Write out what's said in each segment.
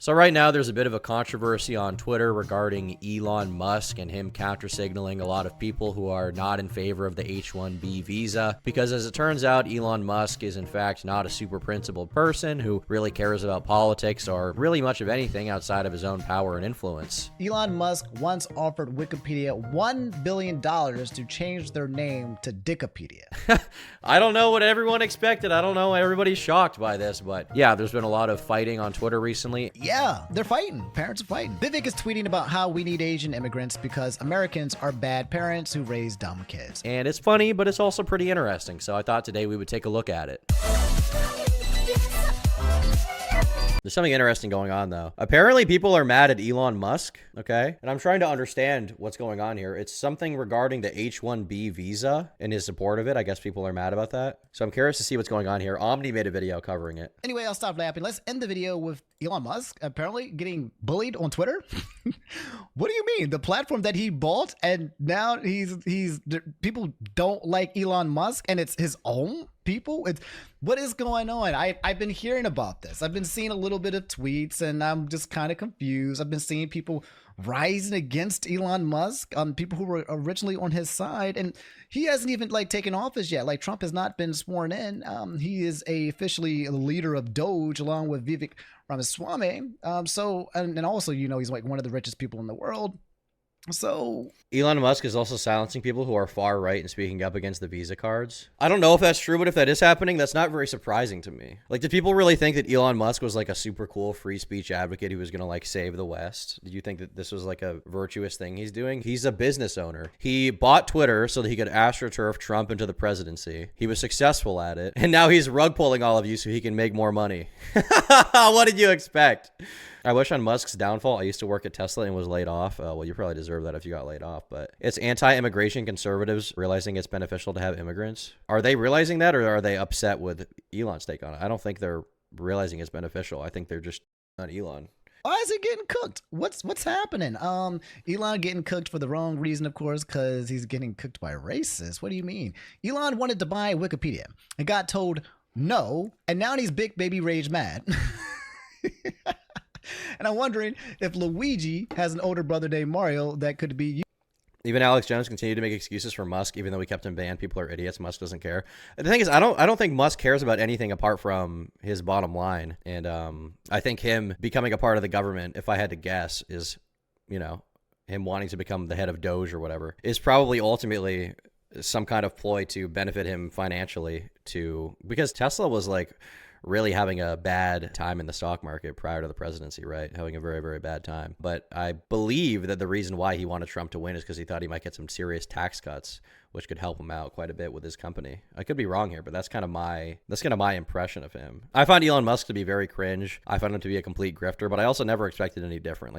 So right now there's a bit of a controversy on Twitter regarding Elon Musk and him counter-signaling a lot of people who are not in favor of the H-1B visa, because as it turns out, Elon Musk is in fact not a super principled person who really cares about politics or really much of anything outside of his own power and influence. Elon Musk once offered Wikipedia $1 billion to change their name to Dickopedia. I don't know what everyone expected. I don't know. Everybody's shocked by this, but yeah, there's been a lot of fighting on Twitter recently. Yeah, they're fighting. Parents are fighting. Vivek is tweeting about how we need Asian immigrants because Americans are bad parents who raise dumb kids. And it's funny, but it's also pretty interesting. So I thought today we would take a look at it. There's something interesting going on, though. Apparently, people are mad at Elon Musk, okay? And I'm trying to understand what's going on here. It's something regarding the H-1B visa and his support of it. I guess people are mad about that. So I'm curious to see what's going on here. Omni made a video covering it. Anyway, I'll stop laughing. Let's end the video with Elon Musk apparently getting bullied on Twitter. What do you mean? The platform that he bought, and now people don't like Elon Musk, and it's his own people? What is going on? I've been hearing about this. I've been seeing a little bit of tweets, and I'm just kind of confused. I've been seeing people rising against Elon Musk, people who were originally on his side, and he hasn't even taken office yet. Trump has not been sworn in. He is officially a leader of Doge along with Vivek Ramaswamy. And also, he's one of the richest people in the world. So Elon Musk is also silencing people who are far right and speaking up against the Visa cards. I don't know if that's true, but if that is happening, that's not very surprising to me. Did people really think that Elon Musk was a super cool free speech advocate who was going to save the West? Did you think that this was a virtuous thing he's doing? He's a business owner. He bought Twitter so that he could astroturf Trump into the presidency. He was successful at it. And now he's rug pulling all of you so he can make more money. What did you expect? I wish on Musk's downfall, I used to work at Tesla and was laid off. Well, you probably deserve that if you got laid off, but it's anti-immigration conservatives realizing it's beneficial to have immigrants. Are they realizing that, or are they upset with Elon's take on it? I don't think they're realizing it's beneficial. I think they're just on Elon. Why is he getting cooked? What's happening? Elon getting cooked for the wrong reason, of course, because he's getting cooked by racists. What do you mean? Elon wanted to buy Wikipedia and got told no, and now he's big baby rage mad. And I'm wondering if Luigi has an older brother named Mario that could be you. Even Alex Jones continued to make excuses for Musk, even though we kept him banned. People are idiots. Musk doesn't care. The thing is, I don't think Musk cares about anything apart from his bottom line. And I think him becoming a part of the government, if I had to guess, is, him wanting to become the head of Doge or whatever, is probably ultimately some kind of ploy to benefit him financially, because Tesla was really having a bad time in the stock market prior to the presidency, right? Having a very, very bad time. But I believe that the reason why he wanted Trump to win is because he thought he might get some serious tax cuts, which could help him out quite a bit with his company. I could be wrong here, but that's kind of my impression of him. I find Elon Musk to be very cringe. I find him to be a complete grifter, but I also never expected any different.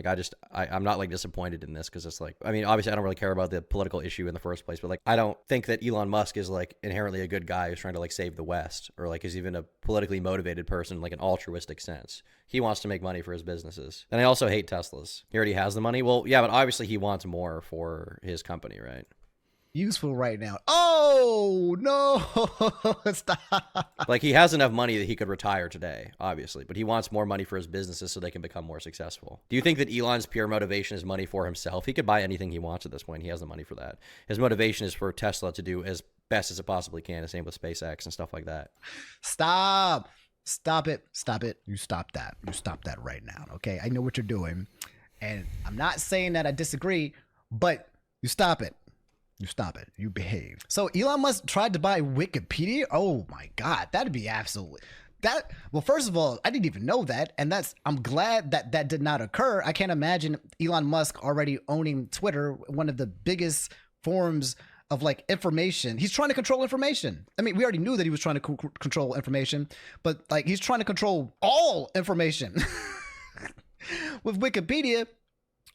I'm not disappointed in this because it's obviously I don't really care about the political issue in the first place, but I don't think that Elon Musk is inherently a good guy who's trying to save the West, or is even a politically motivated person an altruistic sense. He wants to make money for his businesses. And I also hate Teslas. He already has the money. Well, yeah, but obviously he wants more for his company, right? Useful right now. Oh, no. Stop. He has enough money that he could retire today, obviously, but he wants more money for his businesses so they can become more successful. Do you think that Elon's pure motivation is money for himself? He could buy anything he wants at this point. He has the money for that. His motivation is for Tesla to do as best as it possibly can. The same with SpaceX and stuff like that. Stop it. You stop that. You stop that right now. Okay. I know what you're doing. And I'm not saying that I disagree, but you stop it. You stop it. You behave. So Elon Musk tried to buy Wikipedia. Oh my God. That'd be absolutely that. Well, first of all, I didn't even know that. And I'm glad that did not occur. I can't imagine Elon Musk already owning Twitter, one of the biggest forms of information. He's trying to control information. I mean, we already knew that he was trying to control information, but he's trying to control all information. With Wikipedia,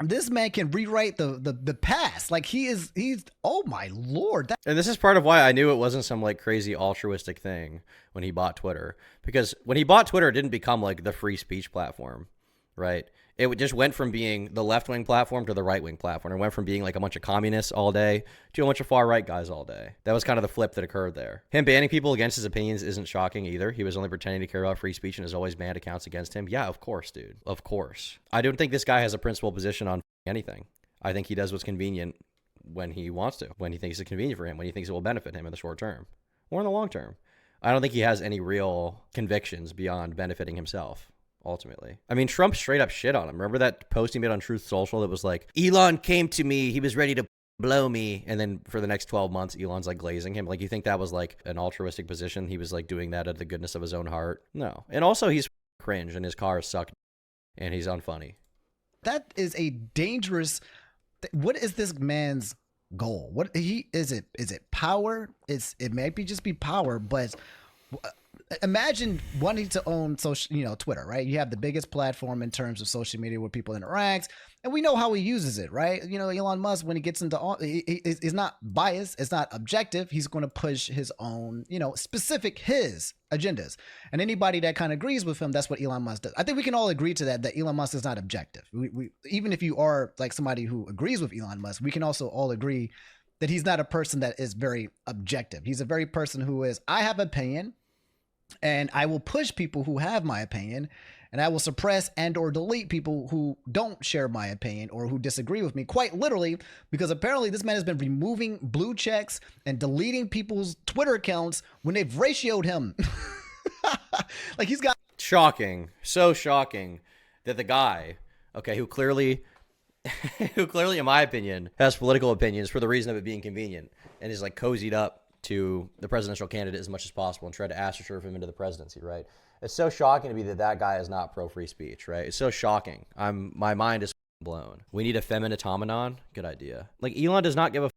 this man can rewrite the past. He's oh my Lord. And this is part of why I knew it wasn't some crazy altruistic thing when he bought Twitter, because when he bought Twitter, it didn't become the free speech platform. right? It just went from being the left-wing platform to the right-wing platform. It went from being like a bunch of communists all day to a bunch of far-right guys all day. That was kind of the flip that occurred there. Him banning people against his opinions isn't shocking either. He was only pretending to care about free speech and has always banned accounts against him. Yeah, of course, dude. Of course. I don't think this guy has a principled position on anything. I think he does what's convenient when he wants to, when he thinks it's convenient for him, when he thinks it will benefit him in the short term or in the long term. I don't think he has any real convictions beyond benefiting himself. Ultimately, I mean, Trump straight up shit on him. Remember that post he made on Truth Social that was like, Elon came to me, he was ready to blow me, and then for the next 12 months Elon's like glazing him. Like, you think that was like an altruistic position? He was like doing that out of the goodness of his own heart? No. And also he's cringe and his cars suck and he's unfunny. That is a dangerous what is this man's goal? What he is it power? It might be just be power, but imagine wanting to own social, Twitter, right? You have the biggest platform in terms of social media where people interact, and we know how he uses it, right? Elon Musk, when he gets into all, he's not biased, it's not objective. He's going to push his own, specific his agendas, and anybody that kind of agrees with him, that's what Elon Musk does. I think we can all agree to that Elon Musk is not objective. We even if you are like somebody who agrees with Elon Musk, we can also all agree that he's not a person that is very objective. He's a very person who is, I have opinion, and I will push people who have my opinion, and I will suppress and or delete people who don't share my opinion or who disagree with me, quite literally, because apparently this man has been removing blue checks and deleting people's Twitter accounts when they've ratioed him. Like, he's got... Shocking. So shocking that the guy, okay, who clearly, in my opinion, has political opinions for the reason of it being convenient and is like cozied up to the presidential candidate as much as possible and try to astroturf him into the presidency, right? It's so shocking to me that guy is not pro-free speech, right? It's so shocking. My mind is blown. We need a feminine automaton? Good idea. Like, Elon does not give a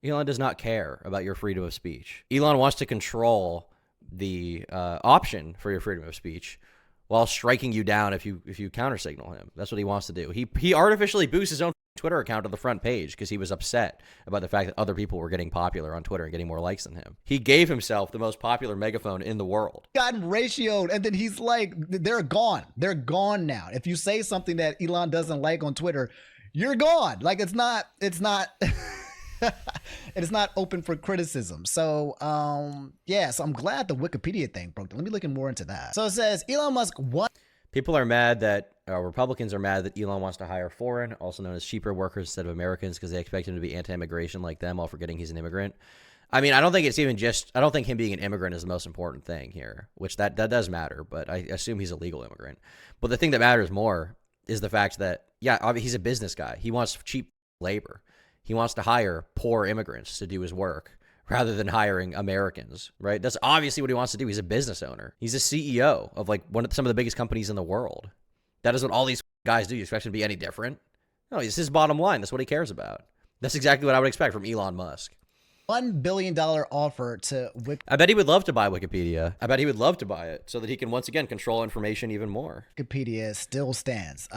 Elon does not care about your freedom of speech. Elon wants to control the option for your freedom of speech while striking you down if you countersignal him. That's what he wants to do. He artificially boosts his own Twitter account to the front page because he was upset about the fact that other people were getting popular on Twitter and getting more likes than him. He gave himself the most popular megaphone in the world. Gotten ratioed, and then he's like, they're gone. They're gone now. If you say something that Elon doesn't like on Twitter, you're gone. Like, it's not it is not open for criticism. So so I'm glad the Wikipedia thing broke. Let me look more into that. So it says Elon Musk won. People are mad that Republicans are mad that Elon wants to hire foreign, also known as cheaper workers instead of Americans, because they expect him to be anti-immigration like them while forgetting he's an immigrant. I mean, I don't think him being an immigrant is the most important thing here, which that does matter, but I assume he's a legal immigrant. But the thing that matters more is the fact that, he's a business guy. He wants cheap labor. He wants to hire poor immigrants to do his work rather than hiring Americans, right? That's obviously what he wants to do. He's a business owner. He's a CEO of like some of the biggest companies in the world. That is what all these guys do. You expect him to be any different? No, it's his bottom line. That's what he cares about. That's exactly what I would expect from Elon Musk. $1 billion offer to Wikipedia. I bet he would love to buy Wikipedia. I bet he would love to buy it so that he can once again control information even more. Wikipedia still stands.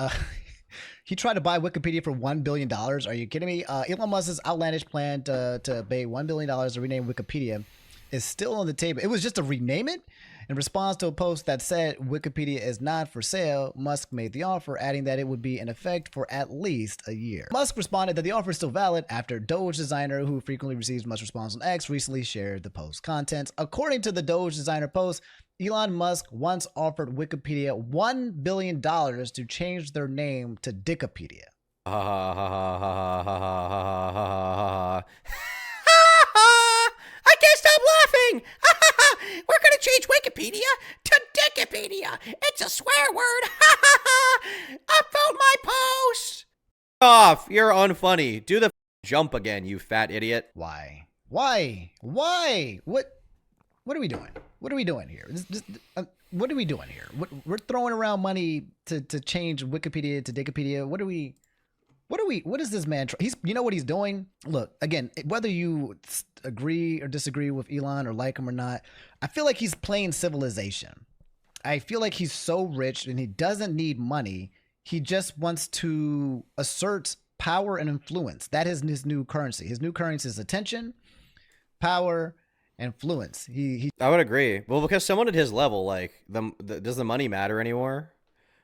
He tried to buy Wikipedia for $1 billion. Are you kidding me? Elon Musk's outlandish plan to pay $1 billion to rename Wikipedia is still on the table. It was just to rename it. In response to a post that said Wikipedia is not for sale, Musk made the offer, adding that it would be in effect for at least a year. Musk responded that the offer is still valid after Doge designer, who frequently receives much response on X, recently shared the post's contents. According to the Doge designer post, Elon Musk once offered Wikipedia $1 billion to change their name to Dickopedia. I can't stop laughing. We're going to change Wikipedia to Dickopedia. It's a swear word. Upvote my post. Off. You're unfunny. Do the jump again, you fat idiot. Why? What are we doing? What are we doing here? What are we doing here? We're throwing around money to change Wikipedia to Dickopedia. What is this man? You know what he's doing? Look, again, whether you agree or disagree with Elon or like him or not, I feel like he's playing civilization. I feel like he's so rich and he doesn't need money. He just wants to assert power and influence. That is his new currency. His new currency is attention, power, influence. I would agree. Well, because someone at his level, like, does the money matter anymore?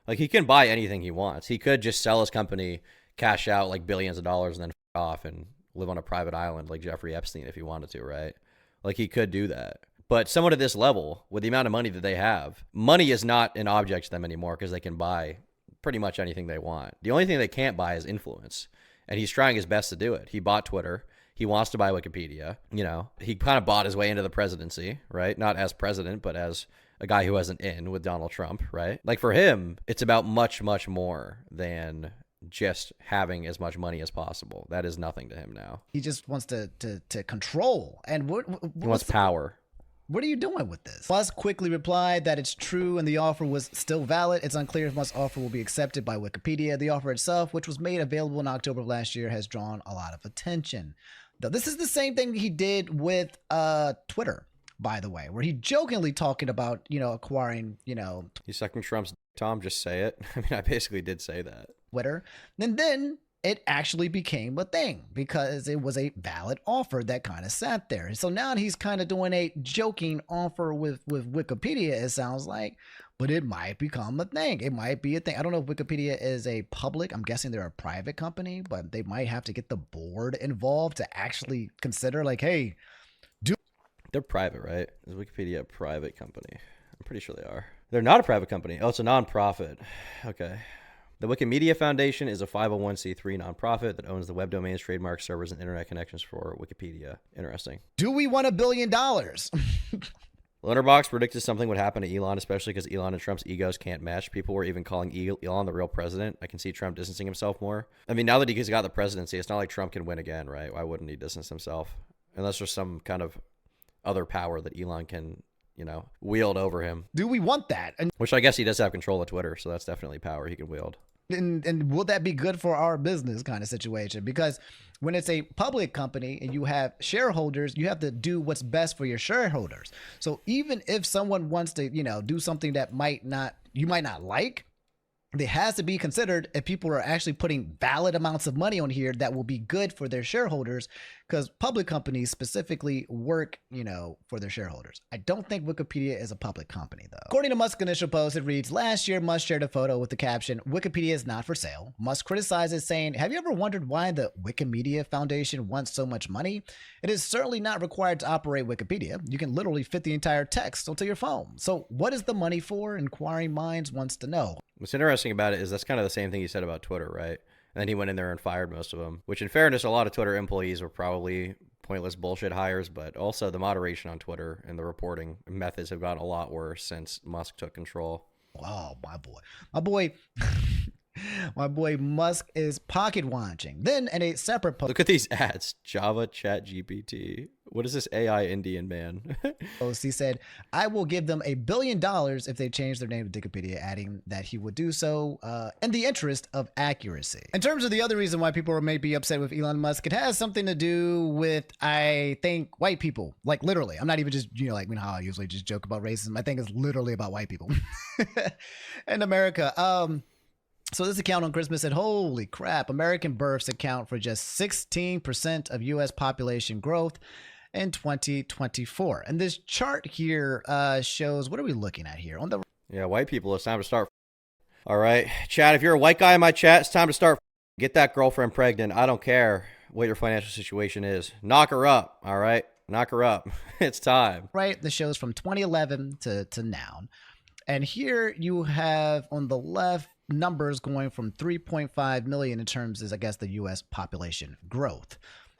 Like, he can buy anything he wants. He could just sell his company, cash out like billions of dollars, and then off and live on a private island like Jeffrey Epstein if he wanted to, right? Like, he could do that. But someone at this level, with the amount of money that they have, money is not an object to them anymore because they can buy pretty much anything they want. The only thing they can't buy is influence. And he's trying his best to do it. He bought Twitter. He wants to buy Wikipedia. You know, he kind of bought his way into the presidency, right? Not as president, but as a guy who has an in with Donald Trump, right? Like, for him, it's about much, much more than just having as much money as possible. That is nothing to him now. He just wants to control. And he wants power. What are you doing with this? Musk quickly replied that it's true and the offer was still valid. It's unclear if Musk's offer will be accepted by Wikipedia. The offer itself, which was made available in October of last year, has drawn a lot of attention. Though this is the same thing he did with Twitter, by the way, where he jokingly talking about, acquiring, He's sucking Trump's Tom, just say it. I mean, I basically did say that. Twitter. And then it actually became a thing because it was a valid offer that kind of sat there. And so now he's kind of doing a joking offer with Wikipedia, it sounds like, but it might become a thing. It might be a thing. I don't know if Wikipedia is a public. I'm guessing they're a private company, but they might have to get the board involved to actually consider, like, hey, they're private, right? Is Wikipedia a private company? I'm pretty sure they are. They're not a private company. Oh, it's a nonprofit. Okay. The Wikimedia Foundation is a 501c3 nonprofit that owns the web domains, trademarks, servers, and internet connections for Wikipedia. Interesting. Do we want $1 billion? Letterboxd predicted something would happen to Elon, especially because Elon and Trump's egos can't match. People were even calling Elon the real president. I can see Trump distancing himself more. I mean, now that he's got the presidency, it's not like Trump can win again, right? Why wouldn't he distance himself? Unless there's some kind of other power that Elon can, wield over him. Do we want that? Which I guess he does have control of Twitter, so that's definitely power he can wield. And will that be good for our business kind of situation? Because when it's a public company and you have shareholders, you have to do what's best for your shareholders. So even if someone wants to, do something that you might not like, it has to be considered if people are actually putting valid amounts of money on here that will be good for their shareholders, because public companies specifically work, for their shareholders. I don't think Wikipedia is a public company, though. According to Musk's initial post, it reads, last year, Musk shared a photo with the caption, Wikipedia is not for sale. Musk criticizes, saying, have you ever wondered why the Wikimedia Foundation wants so much money? It is certainly not required to operate Wikipedia. You can literally fit the entire text onto your phone. So what is the money for? Inquiring minds wants to know. What's interesting about it is that's kind of the same thing he said about Twitter, right? And then he went in there and fired most of them, which in fairness, a lot of Twitter employees were probably pointless bullshit hires, but also the moderation on Twitter and the reporting methods have gotten a lot worse since Musk took control. Wow, my boy Musk is pocket watching. Then in a separate post, look at these ads. Java, Chat GPT. What is this AI Indian man? He said, I will give them $1 billion if they change their name to Wikipedia, adding that he would do so in the interest of accuracy. In terms of the other reason why people may be upset with Elon Musk, it has something to do with, I think, white people. Like, literally. I'm not even just, how I usually just joke about racism. I think it's literally about white people in America. So this account on Christmas said, holy crap, American births account for just 16% of U.S. population growth in 2024. And this chart here shows, what are we looking at here? Yeah, white people, it's time to start. All right, Chad, if you're a white guy in my chat, it's time to start. Get that girlfriend pregnant. I don't care what your financial situation is. Knock her up, all right? Knock her up. It's time. Right, the show's from 2011 to now. And here you have on the left numbers going from 3.5 million in terms of, I guess, the U.S. population growth.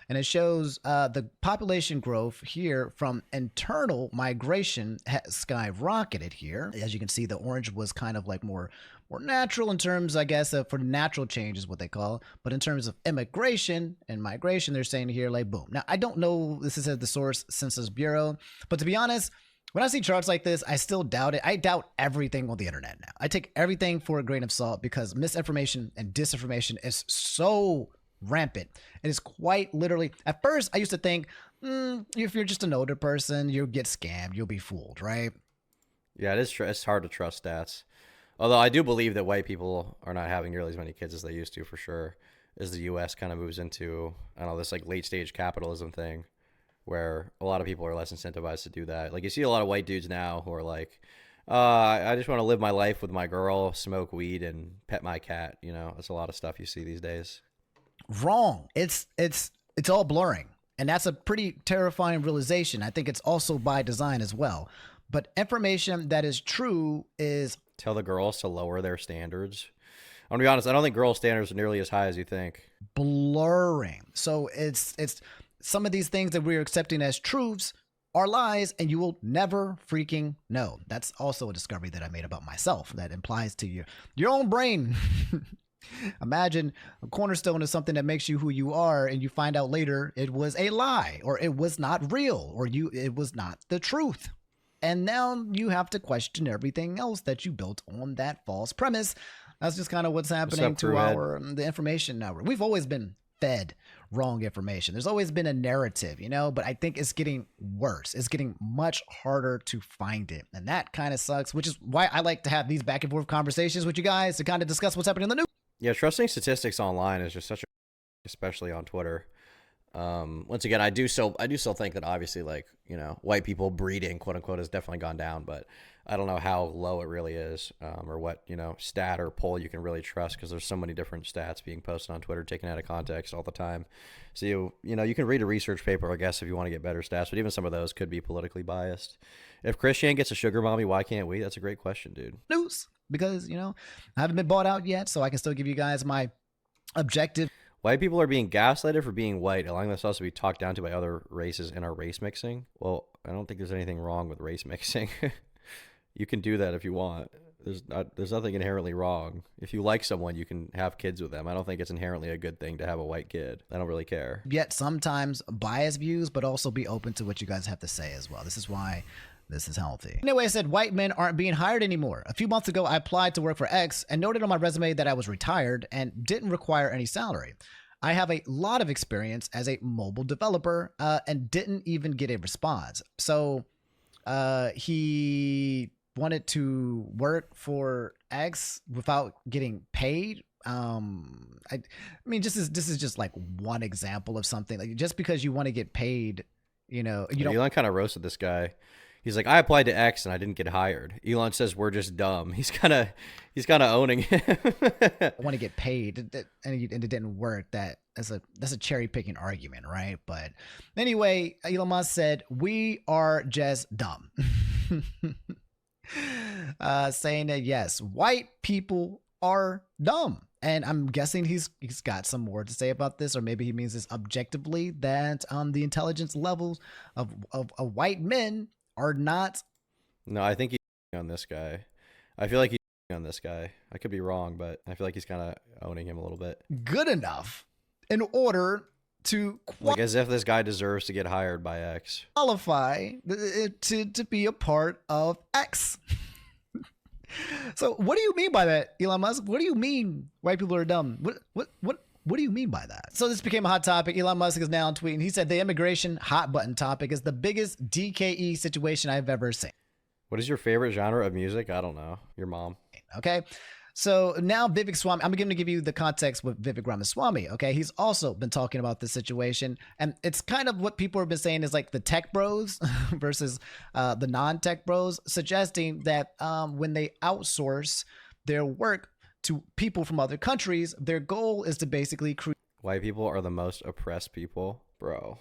And it shows the population growth here from internal migration has skyrocketed here. As you can see, the orange was kind of like more natural in terms, I guess, for natural change is what they call. But in terms of immigration and migration, they're saying here, like, boom. Now, I don't know, this is at the source Census Bureau, but to be honest, when I see charts like this, I still doubt it. I doubt everything on the internet now. I take everything for a grain of salt because misinformation and disinformation is so rampant. It is quite literally, at first I used to think, if you're just an older person, you'll get scammed, you'll be fooled, right? Yeah, it's hard to trust stats. Although I do believe that white people are not having nearly as many kids as they used to, for sure, as the U.S. kind of moves into, I don't know, this like late stage capitalism thing, where a lot of people are less incentivized to do that. Like, you see a lot of white dudes now who are like, I just want to live my life with my girl, smoke weed, and pet my cat. You know, it's a lot of stuff you see these days. Wrong. It's all blurring. And that's a pretty terrifying realization. I think it's also by design as well. But information that is true is Tell the girls to lower their standards. I'm gonna be honest. I don't think girl standards are nearly as high as you think. blurring. So it's some of these things that we're accepting as truths are lies, and you will never freaking know. That's also a discovery that I made about myself that implies to your own brain. Imagine a cornerstone is something that makes you who you are, and you find out later it was a lie, or it was not real, or it was not the truth. And now you have to question everything else that you built on that false premise. That's just kind of what's happening up, to crewhead? the information network. We've always been fed wrong information. There's always been a narrative, but I think it's getting worse. It's getting much harder to find it. And that kind of sucks, which is why I like to have these back and forth conversations with you guys to kind of discuss what's happening in the news. Yeah, trusting statistics online is just such a, especially on Twitter. Once again, I do still think that obviously, like, white people breeding, quote unquote, has definitely gone down, but I don't know how low it really is, or what, stat or poll you can really trust, because there's so many different stats being posted on Twitter, taken out of context all the time. So you can read a research paper, I guess, if you want to get better stats, but even some of those could be politically biased. If Christian gets a sugar mommy, why can't we? That's a great question, dude. News, because I haven't been bought out yet, so I can still give you guys my objective. White people are being gaslighted for being white, allowing themselves to be talked down to by other races in our race mixing. Well, I don't think there's anything wrong with race mixing. You can do that if you want. There's nothing inherently wrong. If you like someone, you can have kids with them. I don't think it's inherently a good thing to have a white kid. I don't really care. Yet sometimes biased views, but also be open to what you guys have to say as well. This is why this is healthy. Anyway, I said white men aren't being hired anymore. A few months ago, I applied to work for X and noted on my resume that I was retired and didn't require any salary. I have a lot of experience as a mobile developer and didn't even get a response. So he wanted to work for X without getting paid. I mean, this is just like one example of something. Like, just because you want to get paid, you don't. Elon kind of roasted this guy. He's like, I applied to X and I didn't get hired. Elon says we're just dumb. He's kind of owning him. I want to get paid, and it didn't work. That's a cherry picking argument, right? But anyway, Elon Musk said we are just dumb, saying that yes, white people are dumb. And I'm guessing he's got some more to say about this, or maybe he means this objectively, that the intelligence levels of white men are not. No, I think he's on this guy. I feel like he's on this guy. I could be wrong, but I feel like he's kind of owning him a little bit. Good enough in order to like as if this guy deserves to get hired by X. Qualify to be a part of X. So what do you mean by that, Elon Musk? What do you mean white people are dumb? What do you mean by that? So this became a hot topic. Elon Musk is now tweeting. He said the immigration hot button topic is the biggest DKE situation I've ever seen. What is your favorite genre of music? I don't know. Your mom. Okay. So now Vivek Swami, I'm going to give you the context with Vivek Ramaswamy. Okay. He's also been talking about this situation, and it's kind of what people have been saying is like the tech bros versus the non-tech bros, suggesting that when they outsource their work to people from other countries, their goal is to basically create. White people are the most oppressed people, bro.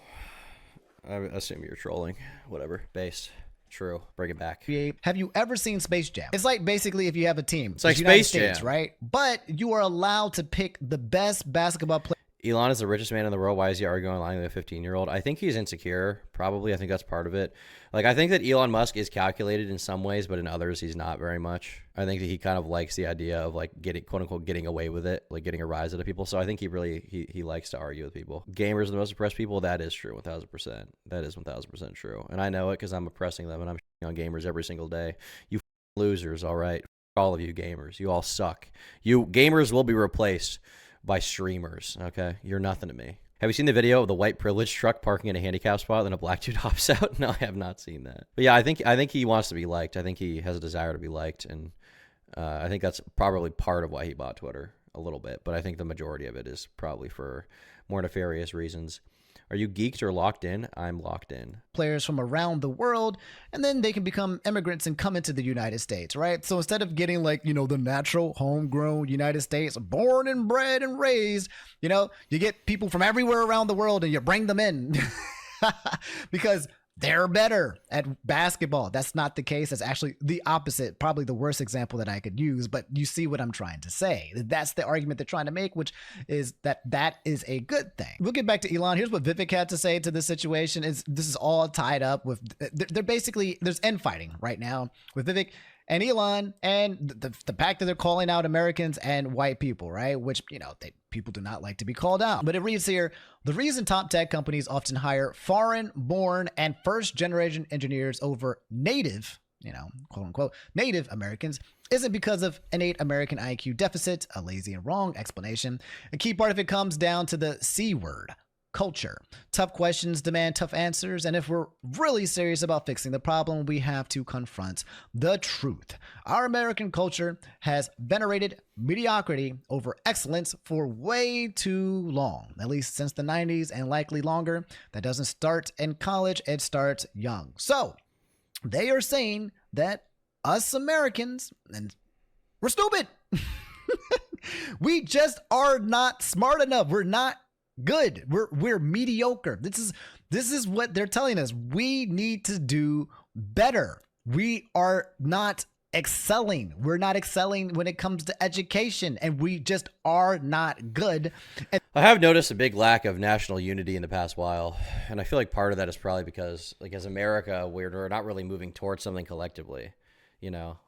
I assume you're trolling. Whatever. Based. True. Bring it back. Have you ever seen Space Jam? It's like basically if you have a team. It's like Space States, Jam, right? But you are allowed to pick the best basketball player. Elon is the richest man in the world. Why is he arguing online with a 15-year-old? I think he's insecure, probably. I think that's part of it. Like, I think that Elon Musk is calculated in some ways, but in others, he's not very much. I think that he kind of likes the idea of, like, getting, quote-unquote, getting away with it, like getting a rise out of people. So I think he likes to argue with people. Gamers are the most oppressed people. That is true, 1,000%. That is 1,000% true. And I know it because I'm oppressing them, and I'm on gamers every single day. You losers, all right? All of you gamers. You all suck. You gamers will be replaced by streamers, okay? You're nothing to me. Have you seen the video of the white privilege truck parking in a handicap spot, then a black dude hops out? No, I have not seen that. But yeah, I think he wants to be liked. I think he has a desire to be liked, and I think that's probably part of why he bought Twitter a little bit. But I think the majority of it is probably for more nefarious reasons. Are you geeked or locked in? I'm locked in. Players from around the world, and then they can become immigrants and come into the United States, right? So instead of getting like, the natural homegrown United States, born and bred and raised, you get people from everywhere around the world and you bring them in because they're better at basketball. That's not the case. That's actually the opposite, probably the worst example that I could use, but you see what I'm trying to say. That's the argument they're trying to make, which is that is a good thing. We'll get back to Elon. Here's what Vivek had to say to this situation. This is all tied up with, they're basically, there's infighting right now with Vivek and Elon, and the fact that they're calling out Americans and white people, right? Which, people do not like to be called out. But it reads here, the reason top tech companies often hire foreign-born and first-generation engineers over native, quote unquote, native Americans isn't because of innate American IQ deficit, a lazy and wrong explanation. A key part of it comes down to the C word. Culture. Tough questions demand tough answers, and if we're really serious about fixing the problem, we have to confront the truth. Our American culture has venerated mediocrity over excellence for way too long, at least since the 90s and likely longer. That doesn't start in college, it starts young. So, they are saying that us Americans, and we're stupid. We just are not smart enough. We're not good. We're mediocre. This is what they're telling us. We need to do better. We are not excelling. We're not excelling when it comes to education, and we just are not good. I have noticed a big lack of national unity in the past while, and I feel like part of that is probably because, like, as America, we're not really moving towards something collectively.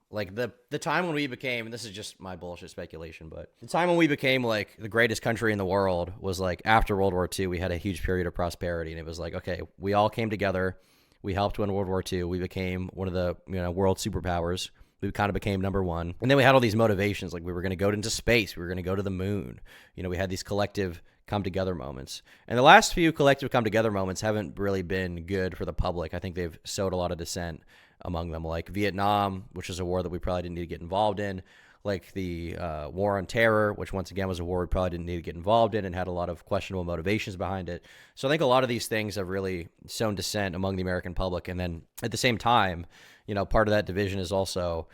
Like the time when we became, and this is just my bullshit speculation, but the time when we became like the greatest country in the world was like after World War II. We had a huge period of prosperity, and it was like, okay, we all came together. We helped win World War II. We became one of the world superpowers. We kind of became number one. And then we had all these motivations, like we were going to go into space. We were going to go to the moon. We had these collective come together moments. And the last few collective come together moments haven't really been good for the public. I think they've sowed a lot of dissent among them, like Vietnam, which is a war that we probably didn't need to get involved in, like the war on terror, which once again was a war we probably didn't need to get involved in and had a lot of questionable motivations behind it. So I think a lot of these things have really sown dissent among the American public. And then at the same time, part of that division is also,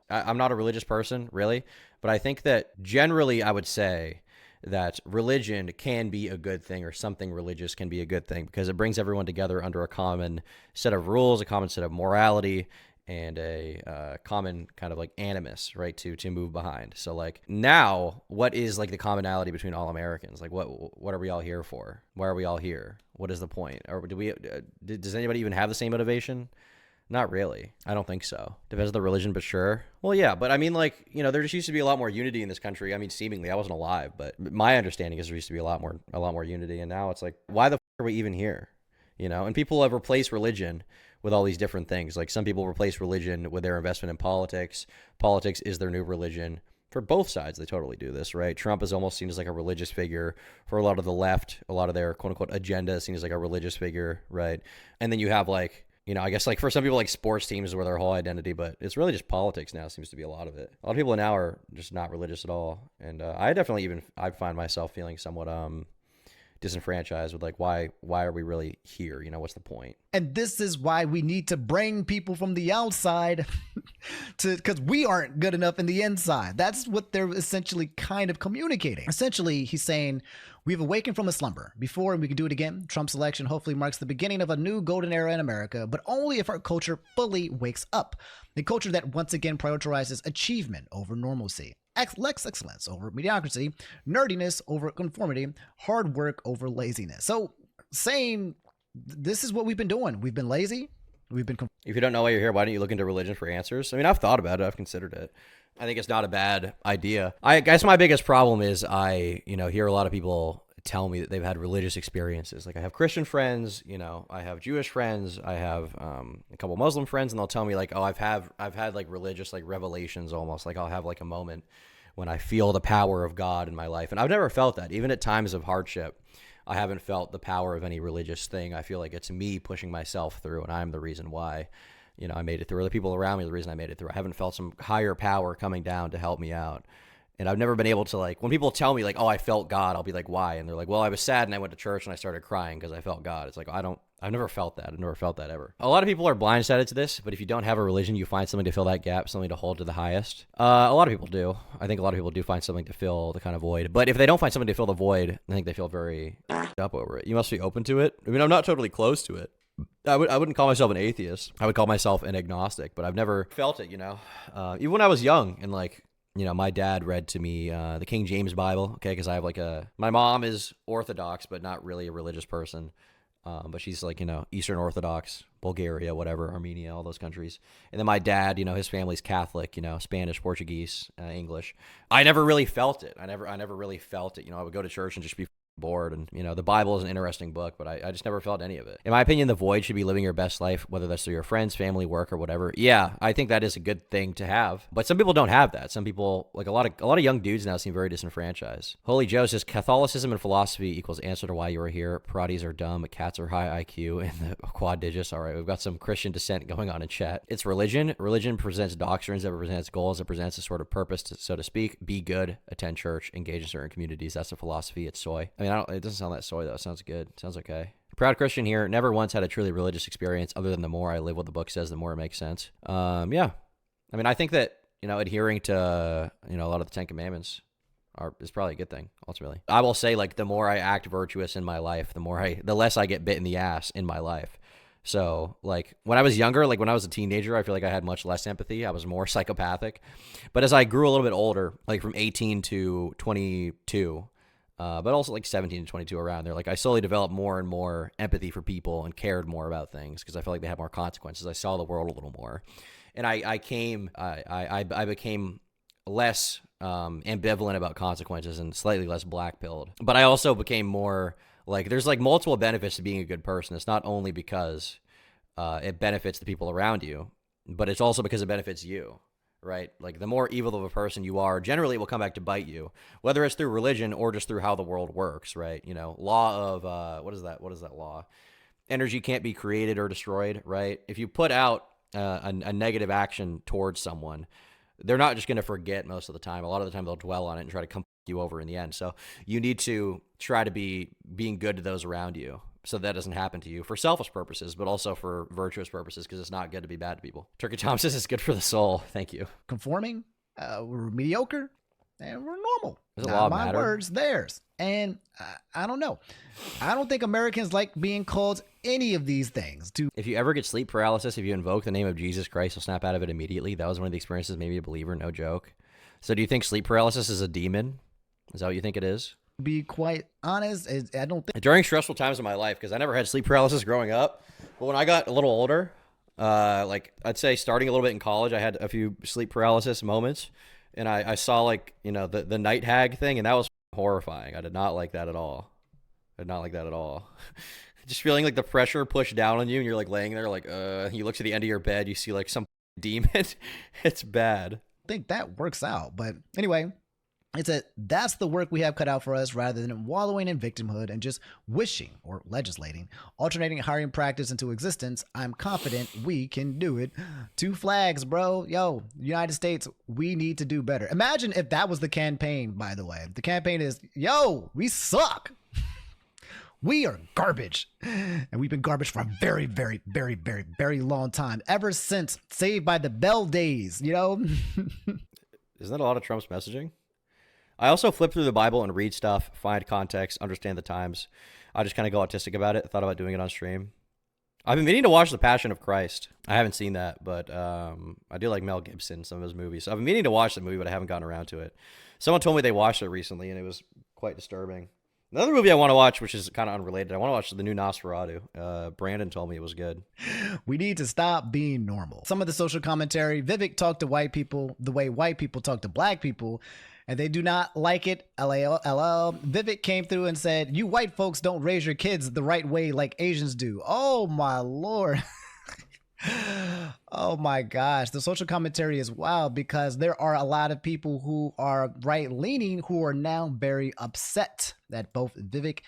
I'm not a religious person really, but I think that generally I would say that religion can be a good thing, or something religious can be a good thing, because it brings everyone together under a common set of rules, a common set of morality, and a common kind of like animus, right, to move behind. So like now, what is like the commonality between all Americans? Like what are we all here for? Why are we all here? What is the point? Or does anybody even have the same motivation? Not really. I don't think so. Depends on the religion, but sure. Well, yeah, but I mean, like, there just used to be a lot more unity in this country. I mean, seemingly, I wasn't alive, but my understanding is there used to be a lot more unity, and now it's like, why the f are we even here? And people have replaced religion with all these different things. Like some people replace religion with their investment in politics. Politics is their new religion. For both sides, they totally do this, right? Trump is almost seen as like a religious figure. For a lot of the left, a lot of their quote-unquote agenda is seen as like a religious figure, right? And then you have like, I guess like for some people like sports teams were their whole identity, but it's really just politics now seems to be a lot of it. A lot of people now are just not religious at all. And I find myself feeling somewhat disenfranchised with like, why are we really here? What's the point? And this is why we need to bring people from the outside because we aren't good enough in the inside. That's what they're essentially kind of communicating. Essentially, he's saying, we've awakened from a slumber before, and we can do it again. Trump's election hopefully marks the beginning of a new golden era in America, but only if our culture fully wakes up. A culture that once again prioritizes achievement over normalcy, excellence over mediocrity, nerdiness over conformity, hard work over laziness. So saying this is what we've been doing. We've been lazy. If you don't know why you're here, why don't you look into religion for answers? I mean, I've thought about it. I've considered it. I think it's not a bad idea. I guess my biggest problem is I hear a lot of people tell me that they've had religious experiences. Like I have Christian friends, I have Jewish friends, I have a couple Muslim friends, and they'll tell me like, oh, I've had like religious like revelations almost. Like I'll have like a moment when I feel the power of God in my life. And I've never felt that. Even at times of hardship, I haven't felt the power of any religious thing. I feel like it's me pushing myself through, and I'm the reason why I made it through. Or the people around me are the reason I made it through. I haven't felt some higher power coming down to help me out. And I've never been able to, like, when people tell me like, oh, I felt God, I'll be like, why? And they're like, well, I was sad and I went to church and I started crying because I felt God. It's like, I've never felt that. I've never felt that ever. A lot of people are blindsided to this, but if you don't have a religion, you find something to fill that gap, something to hold to the highest. A lot of people do. I think a lot of people do find something to fill the kind of void. But if they don't find something to fill the void, I think they feel very up over it. You must be open to it. I mean, I'm not totally close to it. I wouldn't call myself an atheist. I would call myself an agnostic, but I've never felt it, you know. Even when I was young and like, you know, my dad read to me the King James Bible, okay, because I have like my mom is Orthodox, but not really a religious person. But she's like, you know, Eastern Orthodox, Bulgaria, whatever, Armenia, all those countries. And then my dad, you know, his family's Catholic, you know, Spanish, Portuguese, English. I never really felt it. I never really felt it. You know, I would go to church and just be bored, and you know, the Bible is an interesting book, but I just never felt any of it. In my opinion, the void should be living your best life, whether that's through your friends, family, work, or whatever. Yeah, I think that is a good thing to have, but some people don't have that. Some people, like a lot of young dudes now, seem very disenfranchised. Holy Joe says Catholicism and philosophy equals answer to why you are here. Parades are dumb, cats are high IQ, and the quad digits. All right, we've got some Christian dissent going on in chat. It's religion. Religion presents doctrines, it presents goals, it presents a sort of purpose, so to speak. Be good, attend church, engage in certain communities. That's a philosophy. It's soy. I mean, it doesn't sound that soy though. It sounds good. It sounds okay. Proud Christian here. Never once had a truly religious experience other than the more I live what the book says, the more it makes sense. Yeah. I mean, I think that, you know, adhering to, you know, a lot of the 10 Commandments is probably a good thing, ultimately. I will say, like, the more I act virtuous in my life, the less I get bit in the ass in my life. So, like, when I was younger, like when I was a teenager, I feel like I had much less empathy. I was more psychopathic. But as I grew a little bit older, like from 18 to 22, but also like 17 to 22 around there, like I slowly developed more and more empathy for people and cared more about things because I felt like they had more consequences. I saw the world a little more, and I became less ambivalent about consequences and slightly less black-pilled. But I also became more like, there's like multiple benefits to being a good person. It's not only because it benefits the people around you, but it's also because it benefits you. Right? Like the more evil of a person you are, generally it will come back to bite you, whether it's through religion or just through how the world works, right? You know, law of, what is that law? Energy can't be created or destroyed, right? If you put out a negative action towards someone, they're not just going to forget most of the time. A lot of the time they'll dwell on it and try to come you over in the end. So you need to try to be being good to those around you, so that doesn't happen to you for selfish purposes, but also for virtuous purposes, because it's not good to be bad to people. Turkey Tom says it's good for the soul. Thank you. Conforming, we're mediocre, and we're normal. Does it Not law my matter? words, theirs. And I don't know. I don't think Americans like being called any of these things. If you ever get sleep paralysis, if you invoke the name of Jesus Christ, you'll snap out of it immediately. That was one of the experiences, maybe a believer, no joke. So do you think sleep paralysis is a demon? Is that what you think it is? Be quite honest, I don't think. During stressful times in my life, because I never had sleep paralysis growing up, but when I got a little older, like I'd say starting a little bit in college, I had a few sleep paralysis moments, and I saw, like, you know, the night hag thing, and that was horrifying. I did not like that at all. Just feeling like the pressure pushed down on you, and you're like laying there, like, you look to the end of your bed, you see like some demon. It's bad. I think that works out, but anyway. That's the work we have cut out for us, rather than wallowing in victimhood and just wishing or legislating, alternating hiring practice into existence. I'm confident we can do it. 2 flags, bro. Yo, United States, we need to do better. Imagine if that was the campaign, by the way. The campaign is, yo, we suck. We are garbage. And we've been garbage for a very, very, very, very, very long time. Ever since Saved by the Bell days, you know? Isn't that a lot of Trump's messaging? I also flip through the Bible and read stuff, find context, understand the times. I just kind of go autistic about it. I thought about doing it on stream. I've been meaning to watch The Passion of Christ. I haven't seen that, but I do like Mel Gibson, some of his movies. So I've been meaning to watch the movie, but I haven't gotten around to it. Someone told me they watched it recently, and it was quite disturbing. Another movie I want to watch, which is kind of unrelated, I want to watch the new Nosferatu. Brandon told me it was good. We need to stop being normal. Some of the social commentary, Vivek talked to white people the way white people talk to black people, and they do not like it. LOL. Vivek came through and said, you white folks don't raise your kids the right way like Asians do. Oh, my Lord. Oh my gosh, the social commentary is wild because there are a lot of people who are right leaning who are now very upset at both Vivek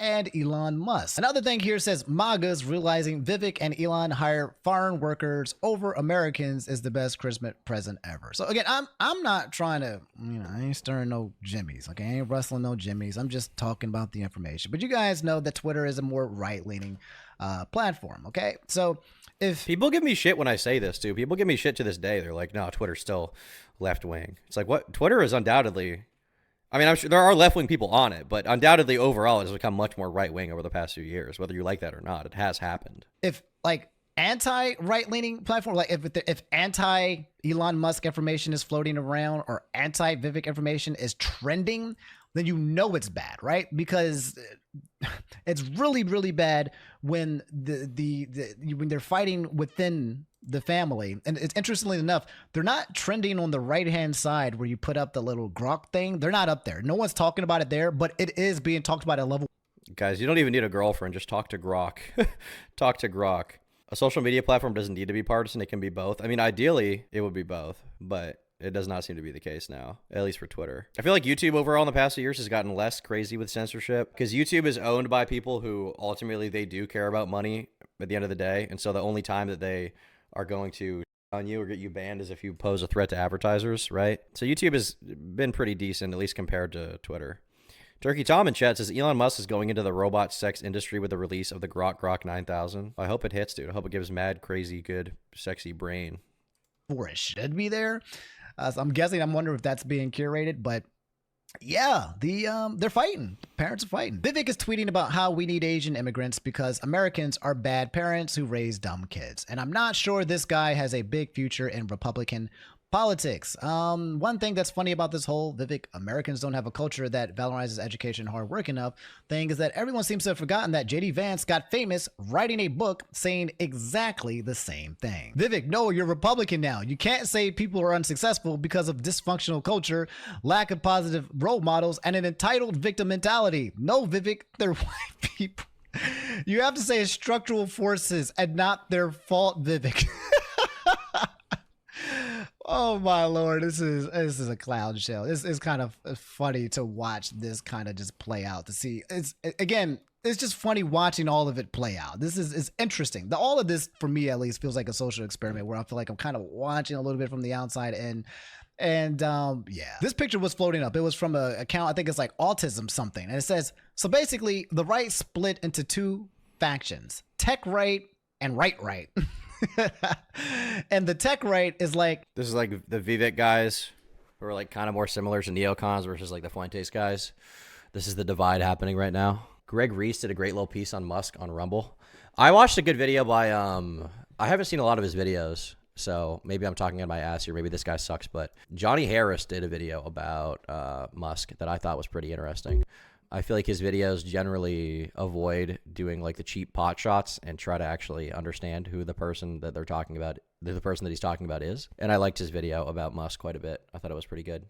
and Elon Musk. Another thing here says MAGAs realizing Vivek and Elon hire foreign workers over Americans is the best Christmas present ever. So again, I'm not trying to, I ain't stirring no jimmies. Okay, I ain't rustling no jimmies. I'm just talking about the information. But you guys know that Twitter is a more right leaning platform. Okay, so. If people give me shit when I say this too, people give me shit to this day. They're like, no, Twitter's still left wing. It's like, what? Twitter is undoubtedly, I mean, I'm sure there are left wing people on it, but undoubtedly overall it has become much more right wing over the past few years, whether you like that or not. It has happened. If like anti right leaning platform, like if anti Elon Musk information is floating around or anti Vivek information is trending, then you know it's bad, right? Because it's really, really bad when when they're fighting within the family. And it's interestingly enough, they're not trending on the right hand side where you put up the little grok thing. They're not up there. No one's talking about it there, but it is being talked about at level. Guys, you don't even need a girlfriend. Just talk to Grok. Talk to Grok. A social media platform doesn't need to be partisan. It can be both. I mean, ideally, it would be both, but it does not seem to be the case now, at least for Twitter. I feel like YouTube overall in the past few years has gotten less crazy with censorship because YouTube is owned by people who ultimately they do care about money at the end of the day. And so the only time that they are going to on you or get you banned is if you pose a threat to advertisers, right? So YouTube has been pretty decent, at least compared to Twitter. Turkey Tom in chat says Elon Musk is going into the robot sex industry with the release of the Grok 9000. I hope it hits, dude. I hope it gives mad, crazy, good, sexy brain. Or it should be there. So I'm guessing, I'm wondering if that's being curated, but yeah, they're fighting. Parents are fighting. Vivek is tweeting about how we need Asian immigrants because Americans are bad parents who raise dumb kids. And I'm not sure this guy has a big future in Republican politics. One thing that's funny about this whole Vivek, Americans don't have a culture that valorizes education and hard work enough thing is that everyone seems to have forgotten that JD Vance got famous writing a book saying exactly the same thing. Vivek, no, you're Republican now. You can't say people are unsuccessful because of dysfunctional culture, lack of positive role models, and an entitled victim mentality. No, Vivek, they're white people. You have to say it's structural forces and not their fault, Vivek. Oh my Lord, this is a clown show. It's kind of funny to watch this kind of just play out to see. It's just funny watching all of it play out. This is interesting. All of this, for me at least, feels like a social experiment where I feel like I'm kind of watching a little bit from the outside and yeah. This picture was floating up. It was from an account, I think it's like Autism something. And it says, so basically the right split into two factions, tech right and right. And the tech right is like, this is like the Vivek guys who are like kind of more similar to neocons versus like the Fuentes guys. This is the divide happening right now. Greg Reese did a great little piece on Musk on Rumble. I watched a good video by I haven't seen a lot of his videos, so maybe I'm talking in my ass here. Maybe this guy sucks, but Johnny Harris did a video about Musk that I thought was pretty interesting. I feel like his videos generally avoid doing like the cheap pot shots and try to actually understand who the person that they're talking about, the person that he's talking about is. And I liked his video about Musk quite a bit. I thought it was pretty good.